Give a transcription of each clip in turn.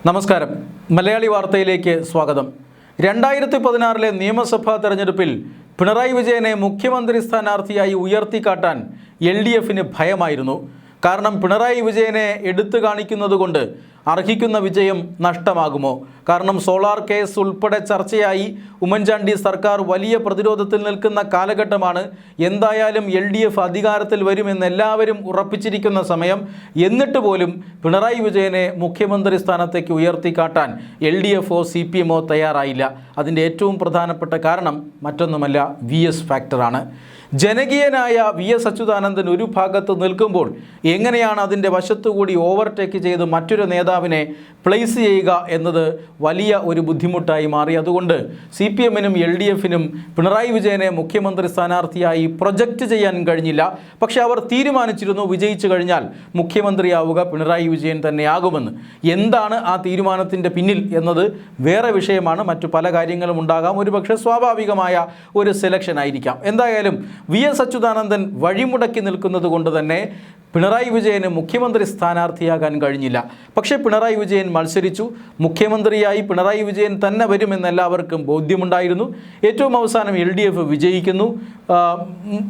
നമസ്കാരം. മലയാളി വാർത്തയിലേക്ക് സ്വാഗതം. 2016 നിയമസഭാ തെരഞ്ഞെടുപ്പിൽ പിണറായി വിജയനെ മുഖ്യമന്ത്രി സ്ഥാനാർത്ഥിയായി ഉയർത്തിക്കാട്ടാൻ LDFന് ഭയമായിരുന്നു. കാരണം പിണറായി വിജയനെ എടുത്തു കാണിക്കുന്നതുകൊണ്ട് അർഹിക്കുന്ന വിജയം നഷ്ടമാകുമോ? കാരണം സോളാർ കേസ് ഉൾപ്പെടെ ചർച്ചയായി ഉമ്മൻചാണ്ടി സർക്കാർ വലിയ പ്രതിരോധത്തിൽ നിൽക്കുന്ന കാലഘട്ടമാണ്. എന്തായാലും LDF അധികാരത്തിൽ വരുമെന്ന് എല്ലാവരും ഉറപ്പിച്ചിരിക്കുന്ന സമയം. എന്നിട്ട് പോലും പിണറായി വിജയനെ മുഖ്യമന്ത്രി സ്ഥാനത്തേക്ക് ഉയർത്തിക്കാട്ടാൻ LDFോ CPMോ തയ്യാറായില്ല. അതിൻ്റെ ഏറ്റവും പ്രധാനപ്പെട്ട കാരണം മറ്റൊന്നുമല്ല, VS ഫാക്ടറാണ്. ജനകീയനായ VS അച്യുതാനന്ദൻ ഒരു ഭാഗത്ത് നിൽക്കുമ്പോൾ എങ്ങനെയാണ് അതിൻ്റെ വശത്തുകൂടി ഓവർടേക്ക് ചെയ്ത് മറ്റൊരു നേതാവിനെ പ്ലേസ് ചെയ്യുക എന്നത് വലിയ ഒരു ബുദ്ധിമുട്ടായി മാറി. അതുകൊണ്ട് CPMനും LDFനും പിണറായി വിജയനെ മുഖ്യമന്ത്രി സ്ഥാനാർത്ഥിയായി പ്രൊജക്റ്റ് ചെയ്യാൻ കഴിഞ്ഞില്ല. പക്ഷേ അവർ തീരുമാനിച്ചിരുന്നു, വിജയിച്ചു കഴിഞ്ഞാൽ മുഖ്യമന്ത്രിയാവുക പിണറായി വിജയൻ തന്നെയാകുമെന്ന്. എന്താണ് ആ തീരുമാനത്തിൻ്റെ പിന്നിൽ എന്നത് വേറെ വിഷയമാണ്. മറ്റു പല കാര്യങ്ങളും ഉണ്ടാകാം. ഒരുപക്ഷെ സ്വാഭാവികമായ ഒരു സെലക്ഷൻ ആയിരിക്കാം. എന്തായാലും VS അച്യുതാനന്ദൻ വഴിമുടക്കി നിൽക്കുന്നത് കൊണ്ട് തന്നെ പിണറായി വിജയന് മുഖ്യമന്ത്രി സ്ഥാനാർത്ഥിയാകാൻ കഴിഞ്ഞില്ല. പക്ഷേ പിണറായി വിജയൻ മത്സരിച്ചു. മുഖ്യമന്ത്രിയായി പിണറായി വിജയൻ തന്നെ വരുമെന്ന് എല്ലാവർക്കും ബോധ്യമുണ്ടായിരുന്നു. ഏറ്റവും അവസാനം LDF വിജയിക്കുന്നു.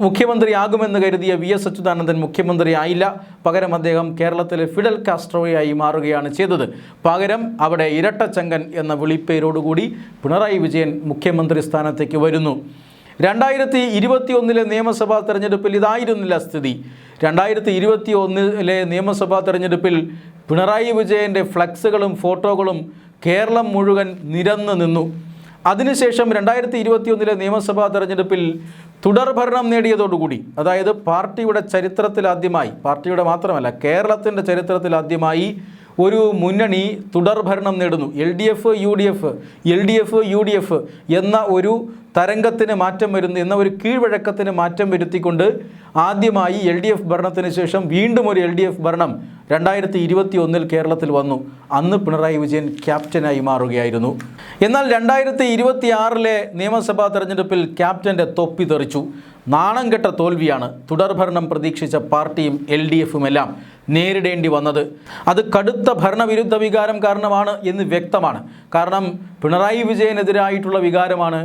മുഖ്യമന്ത്രിയാകുമെന്ന് കരുതിയ VS അച്യുതാനന്ദൻ മുഖ്യമന്ത്രി ആയില്ല. പകരം അദ്ദേഹം കേരളത്തിലെ ഫിഡൽ കാസ്ട്രോയായി മാറുകയാണ് ചെയ്തത്. പകരം അവിടെ ഇരട്ടച്ചങ്കൻ എന്ന വിളിപ്പേരോടുകൂടി പിണറായി വിജയൻ മുഖ്യമന്ത്രി സ്ഥാനത്തേക്ക് വരുന്നു. 2021 നിയമസഭാ തെരഞ്ഞെടുപ്പിൽ ഇതായിരുന്നില്ല സ്ഥിതി. 2021 നിയമസഭാ തെരഞ്ഞെടുപ്പിൽ പിണറായി വിജയൻ്റെ ഫ്ലക്സുകളും ഫോട്ടോകളും കേരളം മുഴുവൻ നിരന്നു നിന്നു. അതിനുശേഷം 2021 നിയമസഭാ തെരഞ്ഞെടുപ്പിൽ തുടർഭരണം നേടിയതോടുകൂടി, അതായത് പാർട്ടിയുടെ ചരിത്രത്തിലാദ്യമായി, പാർട്ടിയുടെ മാത്രമല്ല കേരളത്തിൻ്റെ ചരിത്രത്തിലാദ്യമായി ഒരു മുന്നണി തുടർഭരണം നേടുന്നു. LDF UDF എന്ന ഒരു തരംഗത്തിന് മാറ്റം വരുന്നു, എന്ന ഒരു കീഴ്വഴക്കത്തിന് മാറ്റം വരുത്തിക്കൊണ്ട് ആദ്യമായി LDF ഭരണത്തിന് ശേഷം വീണ്ടും ഒരു LDF ഭരണം 2021 കേരളത്തിൽ വന്നു. അന്ന് പിണറായി വിജയൻ ക്യാപ്റ്റനായി മാറുകയായിരുന്നു. എന്നാൽ 2026 നിയമസഭാ തെരഞ്ഞെടുപ്പിൽ ക്യാപ്റ്റൻ്റെ തൊപ്പി തെറിച്ചു. നാണം കെട്ട തോൽവിയാണ് തുടർഭരണം പ്രതീക്ഷിച്ച പാർട്ടിയും LDFുമെല്ലാം നേരിടേണ്ടി വന്നത്. അത് കടുത്ത ഭരണവിരുദ്ധ വികാരം കാരണമാണ് എന്ന് വ്യക്തമാണ്. കാരണം പിണറായി വിജയനെതിരായിട്ടുള്ള വികാരമാണ്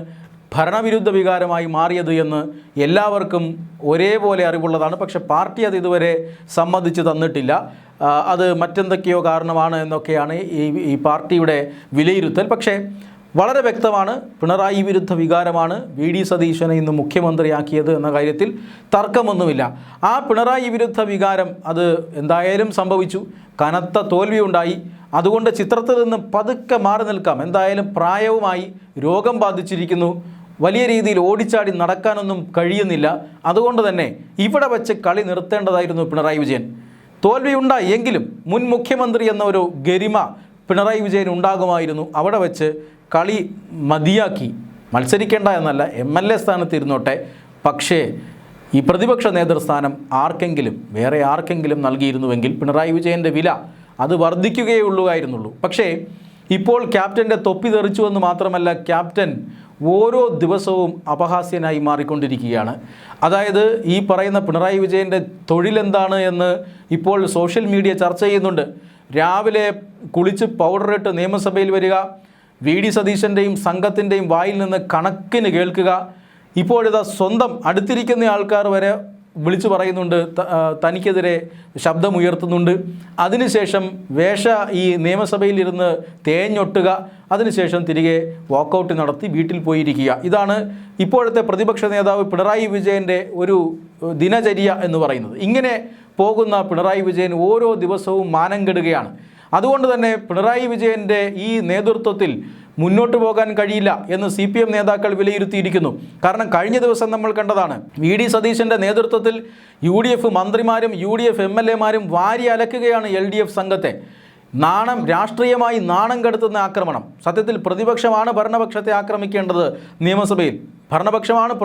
ഭരണവിരുദ്ധ വികാരമായി മാറിയത് എന്ന് എല്ലാവർക്കും ഒരേപോലെ അറിവുള്ളതാണ്. പക്ഷെ പാർട്ടി അത് ഇതുവരെ സമ്മതിച്ച് തന്നിട്ടില്ല. അത് മറ്റെന്തൊക്കെയോ കാരണമാണ് എന്നൊക്കെയാണ് ഈ പാർട്ടിയുടെ വിലയിരുത്തൽ. പക്ഷേ വളരെ വ്യക്തമാണ്, പിണറായി വിരുദ്ധ വികാരമാണ് VD സതീശനെ ഇന്ന് മുഖ്യമന്ത്രിയാക്കിയത് എന്ന കാര്യത്തിൽ തർക്കമൊന്നുമില്ല. ആ പിണറായി വിരുദ്ധ വികാരം അത് എന്തായാലും സംഭവിച്ചു. കനത്ത തോൽവി ഉണ്ടായി. അതുകൊണ്ട് ചിത്രത്തിൽ നിന്ന് പതുക്കെ മാറി നിൽക്കാം. എന്തായാലും പ്രായവുമായി, രോഗം ബാധിച്ചിരിക്കുന്നു, വലിയ രീതിയിൽ ഓടിച്ചാടി നടക്കാനൊന്നും കഴിയുന്നില്ല. അതുകൊണ്ട് തന്നെ ഇവിടെ വെച്ച് കളി നിർത്തേണ്ടതായിരുന്നു പിണറായി വിജയൻ. തോൽവിയുണ്ടായി എങ്കിലും മുൻ മുഖ്യമന്ത്രി എന്ന ഒരു ഗരിമ പിണറായി വിജയൻ ഉണ്ടാകുമായിരുന്നു. അവിടെ വെച്ച് കളി മതിയാക്കി, മത്സരിക്കേണ്ട എന്നല്ല, MLA സ്ഥാനത്ത് ഇരുന്നോട്ടെ, പക്ഷേ ഈ പ്രതിപക്ഷ നേതൃസ്ഥാനം വേറെ ആർക്കെങ്കിലും നൽകിയിരുന്നുവെങ്കിൽ പിണറായി വിജയൻ്റെ വില അത് വർദ്ധിക്കുകയുള്ളായിരുന്നുള്ളൂ. പക്ഷേ ഇപ്പോൾ ക്യാപ്റ്റൻ്റെ തൊപ്പി തെറിച്ചുവെന്ന് മാത്രമല്ല, ക്യാപ്റ്റൻ ഓരോ ദിവസവും അപഹാസ്യനായി മാറിക്കൊണ്ടിരിക്കുകയാണ്. അതായത് ഈ പറയുന്ന പിണറായി വിജയൻ്റെ തൊഴിലെന്താണ് എന്ന് ഇപ്പോൾ സോഷ്യൽ മീഡിയ ചർച്ച ചെയ്യുന്നുണ്ട്. രാവിലെ കുളിച്ച് പൗഡറിട്ട് നിയമസഭയിൽ വരിക, VD സതീശൻ്റെയും സംഘത്തിൻ്റെയും വായിൽ നിന്ന് കണക്കിന് കേൾക്കുക. ഇപ്പോഴിതാ സ്വന്തം അടുത്തിരിക്കുന്ന ആൾക്കാർ വരെ വിളിച്ചു പറയുന്നുണ്ട്, തനിക്കെതിരെ ശബ്ദമുയർത്തുന്നുണ്ട്. അതിനുശേഷം ഈ നിയമസഭയിലിരുന്ന് തേഞ്ഞൊട്ടുക, അതിനുശേഷം തിരികെ വാക്കൗട്ട് നടത്തി വീട്ടിൽ പോയിരിക്കുക. ഇതാണ് ഇപ്പോഴത്തെ പ്രതിപക്ഷ നേതാവ് പിണറായി വിജയൻ്റെ ഒരു ദിനചര്യ എന്ന് പറയുന്നത്. ഇങ്ങനെ പോകുന്ന പിണറായി വിജയൻ ഓരോ ദിവസവും മാനം കെടുകയാണ്. അതുകൊണ്ട് തന്നെ പിണറായി വിജയൻ്റെ ഈ നേതൃത്വത്തിൽ മുന്നോട്ട് പോകാൻ കഴിയില്ല എന്ന് CPM നേതാക്കൾ വിലയിരുത്തിയിരിക്കുന്നു. കാരണം കഴിഞ്ഞ ദിവസം നമ്മൾ കണ്ടതാണ്, VD സതീശൻ്റെ നേതൃത്വത്തിൽ UDF മന്ത്രിമാരും UDF MLAമാരും വാരി അലക്കുകയാണ് LDF സംഘത്തെ. രാഷ്ട്രീയമായി നാണം കെടുത്തുന്ന ആക്രമണം. സത്യത്തിൽ പ്രതിപക്ഷമാണ് ഭരണപക്ഷത്തെ ആക്രമിക്കേണ്ടത്. നിയമസഭയിൽ ഭരണപക്ഷമാണ്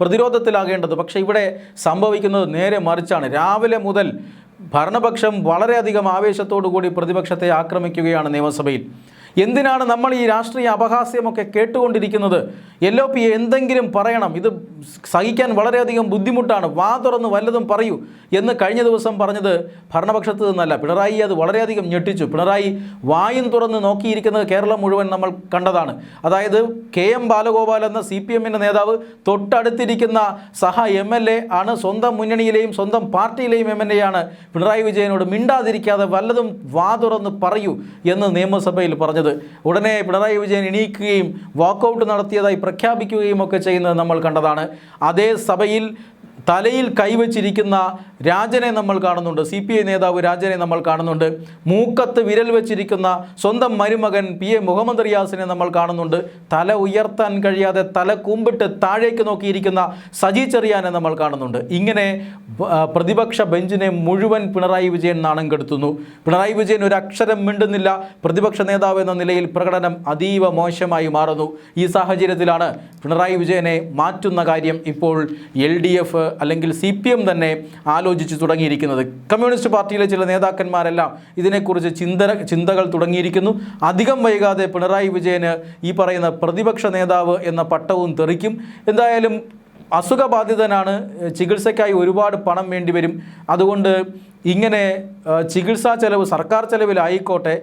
പ്രതിരോധത്തിലാകേണ്ടത്. പക്ഷേ ഇവിടെ സംഭവിക്കുന്നത് നേരെ മറിച്ചാണ്. രാവിലെ മുതൽ ഭരണപക്ഷം വളരെയധികം ആവേശത്തോടു കൂടി പ്രതിപക്ഷത്തെ ആക്രമിക്കുകയാണ് നിയമസഭയിൽ. എന്തിനാണ് നമ്മൾ ഈ രാഷ്ട്രീയ അപഹാസ്യമൊക്കെ കേട്ടുകൊണ്ടിരിക്കുന്നത്? LOP എന്തെങ്കിലും പറയണം, ഇത് സഹിക്കാൻ വളരെയധികം ബുദ്ധിമുട്ടാണ്, വാ തുറന്ന് വല്ലതും പറയൂ എന്ന് കഴിഞ്ഞ ദിവസം പറഞ്ഞത് ഭരണപക്ഷത്ത് നിന്നല്ല, പിണറായി അത് വളരെയധികം ഞെട്ടിച്ചു. പിണറായി വായും തുറന്ന് നോക്കിയിരിക്കുന്നത് കേരളം മുഴുവൻ നമ്മൾ കണ്ടതാണ്. അതായത് KM ബാലഗോപാൽ എന്ന CPM-ൻ്റെ നേതാവ് തൊട്ടടുത്തിരിക്കുന്ന സഹ MLA ആണ്, സ്വന്തം മുന്നണിയിലെയും സ്വന്തം പാർട്ടിയിലെയും MLA ആണ്. പിണറായി വിജയനോട് മിണ്ടാതിരിക്കാതെ വല്ലതും വാ തുറന്ന് പറയൂ എന്ന് നിയമസഭയിൽ പറഞ്ഞത്. ഉടനെ പിണറായി വിജയൻ എണീക്കുകയും വാക്കൗട്ട് നടത്തിയതായി പ്രഖ്യാപിക്കുകയും ഒക്കെ ചെയ്യുന്നത് നമ്മൾ കണ്ടതാണ്. അതേ സഭയിൽ തലയിൽ കൈവച്ചിരിക്കുന്ന രാജനെ നമ്മൾ കാണുന്നുണ്ട്, CPI നേതാവ് രാജനെ നമ്മൾ കാണുന്നുണ്ട്. മൂക്കത്ത് വിരൽ വെച്ചിരിക്കുന്ന സ്വന്തം മരുമകൻ PA മുഹമ്മദ് റിയാസിനെ നമ്മൾ കാണുന്നുണ്ട്. തല ഉയർത്താൻ കഴിയാതെ തല കുമ്പിട്ട് താഴേക്ക് നോക്കിയിരിക്കുന്ന സജി ചെറിയാനെ നമ്മൾ കാണുന്നുണ്ട്. ഇങ്ങനെ പ്രതിപക്ഷ ബെഞ്ചിനെ മുഴുവൻ പിണറായി വിജയൻ നാണം കെടുത്തുന്നു. പിണറായി വിജയൻ ഒരു അക്ഷരം മിണ്ടുന്നില്ല. പ്രതിപക്ഷ നേതാവ് എന്ന നിലയിൽ പ്രകടനം അതീവ മോശമായി മാറുന്നു. ഈ സാഹചര്യത്തിലാണ് പിണറായി വിജയനെ മാറ്റുന്ന കാര്യം ഇപ്പോൾ LDF അല്ലെങ്കിൽ CPM തന്നെ ആലോചിച്ച് തുടങ്ങിയിരിക്കുന്നത്. കമ്മ്യൂണിസ്റ്റ് പാർട്ടിയിലെ ചില നേതാക്കന്മാരെല്ലാം ഇതിനെക്കുറിച്ച് ചിന്തകൾ തുടങ്ങിയിരിക്കുന്നു. അധികം വൈകാതെ പിണറായി വിജയന് ഈ പറയുന്ന പ്രതിപക്ഷ നേതാവ് എന്ന പട്ടവും തെറിക്കും. എന്തായാലും അസുഖബാധിതനാണ്, ചികിത്സയ്ക്കായി ഒരുപാട് പണം വേണ്ടിവരും. അതുകൊണ്ട് ഇങ്ങനെ ചികിത്സാ ചെലവ് സർക്കാർ ചെലവിലായിക്കോട്ടെ,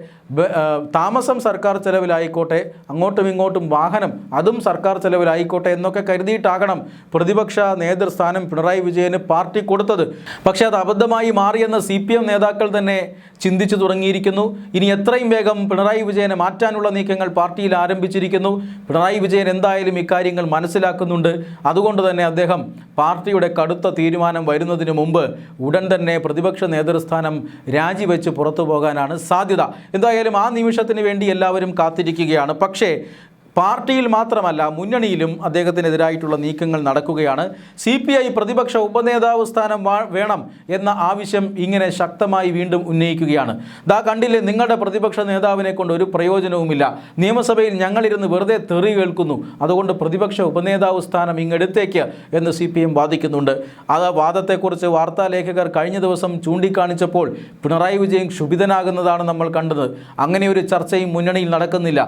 താമസം സർക്കാർ ചെലവിലായിക്കോട്ടെ, അങ്ങോട്ടും ഇങ്ങോട്ടും വാഹനം അതും സർക്കാർ ചെലവിലായിക്കോട്ടെ എന്നൊക്കെ കരുതിയിട്ടാകണം പ്രതിപക്ഷ നേതൃസ്ഥാനം പിണറായി വിജയന് പാർട്ടി കൊടുത്തത്. പക്ഷേ അത് അബദ്ധമായി മാറിയെന്ന് CPM നേതാക്കൾ തന്നെ ചിന്തിച്ചു തുടങ്ങിയിരിക്കുന്നു. ഇനി എത്രയും വേഗം പിണറായി വിജയനെ മാറ്റാനുള്ള നീക്കങ്ങൾ പാർട്ടിയിൽ ആരംഭിച്ചിരിക്കുന്നു. പിണറായി വിജയൻ എന്തായാലും ഇക്കാര്യങ്ങൾ മനസ്സിലാക്കുന്നുണ്ട്. അതുകൊണ്ട് തന്നെ അദ്ദേഹം പാർട്ടിയുടെ കടുത്ത തീരുമാനം വരുന്നതിന് മുമ്പ് ഉടൻ തന്നെ പ്രതിപക്ഷ നേതൃസ്ഥാനം രാജിവെച്ച് പുറത്തു പോകാനാണ് സാധ്യത. എന്തായാലും ആ നിമിഷത്തിന് വേണ്ടി എല്ലാവരും കാത്തിരിക്കുകയാണ്. പക്ഷേ പാർട്ടിയിൽ മാത്രമല്ല മുന്നണിയിലും അദ്ദേഹത്തിനെതിരായിട്ടുള്ള നീക്കങ്ങൾ നടക്കുകയാണ്. CPI പ്രതിപക്ഷ ഉപനേതാവ് സ്ഥാനം വേണം എന്ന ആവശ്യം ഇങ്ങനെ ശക്തമായി വീണ്ടും ഉന്നയിക്കുകയാണ്. ദാ കണ്ടില്ലേ, നിങ്ങളുടെ പ്രതിപക്ഷ നേതാവിനെ കൊണ്ട് ഒരു പ്രയോജനവുമില്ല, നിയമസഭയിൽ ഞങ്ങളിരുന്ന് വെറുതെ തെറി കേൾക്കുന്നു, അതുകൊണ്ട് പ്രതിപക്ഷ ഉപനേതാവ് സ്ഥാനം ഇങ്ങെടുത്തേക്ക് എന്ന് CPM വാദിക്കുന്നുണ്ട്. ആ വാദത്തെക്കുറിച്ച് വാർത്താലേഖകർ കഴിഞ്ഞ ദിവസം ചൂണ്ടിക്കാണിച്ചപ്പോൾ പിണറായി വിജയൻ ക്ഷുഭിതനാകുന്നതാണ് നമ്മൾ കണ്ടത്. അങ്ങനെ ഒരു ചർച്ചയും മുന്നണിയിൽ നടക്കുന്നില്ല.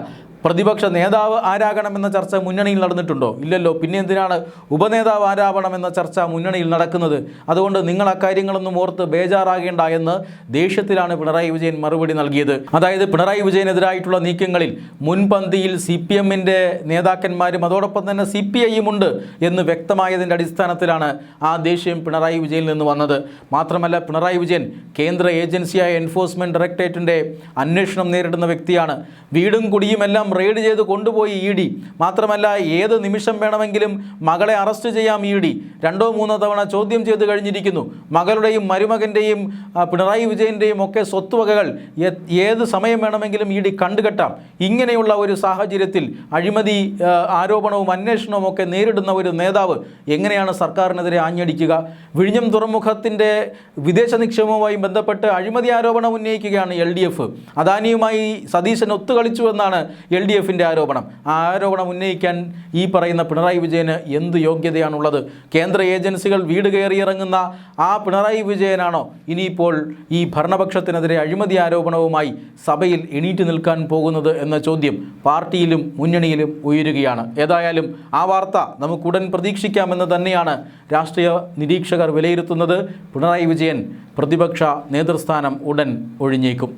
പ്രതിപക്ഷ നേതാവ് ആരാകണമെന്ന ചർച്ച മുന്നണിയിൽ നടന്നിട്ടുണ്ടോ? ഇല്ലല്ലോ. പിന്നെ എന്തിനാണ് ഉപനേതാവ് ആരാവണമെന്ന ചർച്ച മുന്നണിയിൽ നടക്കുന്നത്? അതുകൊണ്ട് നിങ്ങൾ അക്കാര്യങ്ങളൊന്നും ഓർത്ത് ബേജാറാകേണ്ട എന്ന് ദേഷ്യത്തിലാണ് പിണറായി വിജയൻ മറുപടി നൽകിയത്. അതായത് പിണറായി വിജയനെതിരായിട്ടുള്ള നീക്കങ്ങളിൽ മുൻപന്തിയിൽ CPM-ൻ്റെ നേതാക്കന്മാരും അതോടൊപ്പം തന്നെ CPI-യും ഉണ്ട് എന്ന് വ്യക്തമായതിൻ്റെ അടിസ്ഥാനത്തിലാണ് ആ ദേഷ്യം പിണറായി വിജയനിൽ നിന്ന് വന്നത്. മാത്രമല്ല പിണറായി വിജയൻ കേന്ദ്ര ഏജൻസിയായ എൻഫോഴ്സ്മെൻറ്റ് ഡയറക്ടറേറ്റിൻ്റെ അന്വേഷണം നേരിടുന്ന വ്യക്തിയാണ്. വീടും കുടിയുമെല്ലാം റെയ്ഡ് ചെയ്ത് കൊണ്ടുപോയി ED. മാത്രമല്ല ഏത് നിമിഷം വേണമെങ്കിലും മകളെ അറസ്റ്റ് ചെയ്യാം ED. 2-3 തവണ ചോദ്യം ചെയ്ത് കഴിഞ്ഞിരിക്കുന്നു. മകളുടെയും മരുമകൻ്റെയും പിണറായി വിജയൻ്റെയും ഒക്കെ സ്വത്തുവകകൾ ഏത് സമയം വേണമെങ്കിലും ED കണ്ടുകെട്ടാം. ഇങ്ങനെയുള്ള ഒരു സാഹചര്യത്തിൽ അഴിമതി ആരോപണവും അന്വേഷണവും ഒക്കെ നേരിടുന്ന ഒരു നേതാവ് എങ്ങനെയാണ് സർക്കാരിനെതിരെ ആഞ്ഞടിക്കുക? വിഴിഞ്ഞം തുറമുഖത്തിൻ്റെ വിദേശ നിക്ഷേപവുമായി ബന്ധപ്പെട്ട് അഴിമതി ആരോപണം ഉന്നയിക്കുകയാണ് LDF. അദാനിയുമായി സതീശൻ ഒത്തുകളിച്ചു എന്നാണ് LDF-ൻ്റെ ആരോപണം. ആ ആരോപണം ഉന്നയിക്കാൻ ഈ പറയുന്ന പിണറായി വിജയന് എന്ത് യോഗ്യതയാണുള്ളത്? കേന്ദ്ര ഏജൻസികൾ വീട് കയറിയിറങ്ങുന്ന ആ പിണറായി വിജയനാണോ ഇനിയിപ്പോൾ ഈ ഭരണപക്ഷത്തിനെതിരെ അഴിമതി ആരോപണവുമായി സഭയിൽ എണീറ്റ് നിൽക്കാൻ പോകുന്നത് എന്ന ചോദ്യം പാർട്ടിയിലും മുന്നണിയിലും ഉയരുകയാണ്. ഏതായാലും ആ വാർത്ത നമുക്കുടൻ പ്രതീക്ഷിക്കാമെന്ന് തന്നെയാണ് രാഷ്ട്രീയ നിരീക്ഷകർ വിലയിരുത്തുന്നത്. പിണറായി വിജയൻ പ്രതിപക്ഷ നേതൃസ്ഥാനം ഉടൻ ഒഴിഞ്ഞേക്കും.